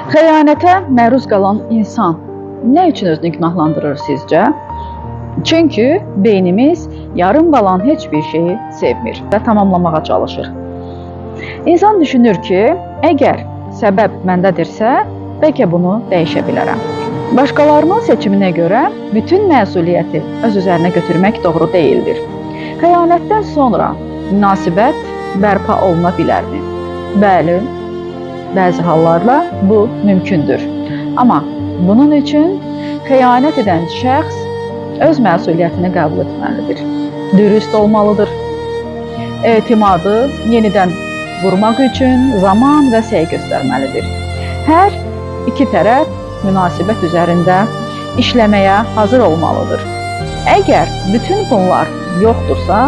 Xəyanətə məruz qalan insan nə üçün özünü günahlandırır sizcə? Çünki beynimiz yarım qalan heç bir şeyi sevmir və tamamlamağa çalışır. İnsan düşünür ki, əgər səbəb məndədirsə, bəlkə bunu dəyişə bilərəm. Başqalarının seçiminə görə bütün məsuliyyəti öz üzərinə götürmək doğru deyildir. Xəyanətdən sonra münasibət bərpa oluna bilərmi? Bəli, bəzi hallarla bu mümkündür. Amma bunun üçün xəyanət edən şəxs öz məsuliyyətini qəbul etməlidir. Dürüst olmalıdır. Etimadı yenidən qurmaq üçün zaman və səy göstərməlidir. Hər iki tərəf münasibət üzərində işləməyə hazır olmalıdır. Əgər bütün bunlar yoxdursa,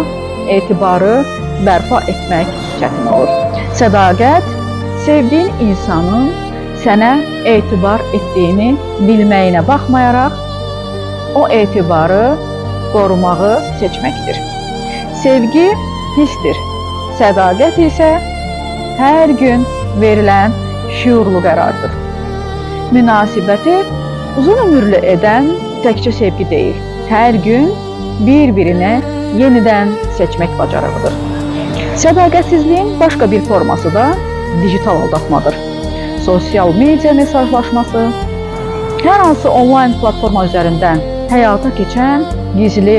etibarı bərpa etmək çətin olur. Sədaqət, sevdiyin insanın sənə etibar etdiyini bilməyinə baxmayaraq, o etibarı qorumağı seçməkdir. Sevgi hissdir, sədaqət isə hər gün verilən şüurlu qərardır. Münasibəti uzun ömürlü edən təkcə sevgi deyil, hər gün bir-birini yenidən seçmək bacarığıdır. Sədaqətsizliyin başqa bir forması da digital aldatmadır. Sosial media mesajlaşması, hər hansı onlayn platforma üzərindən həyata keçən gizli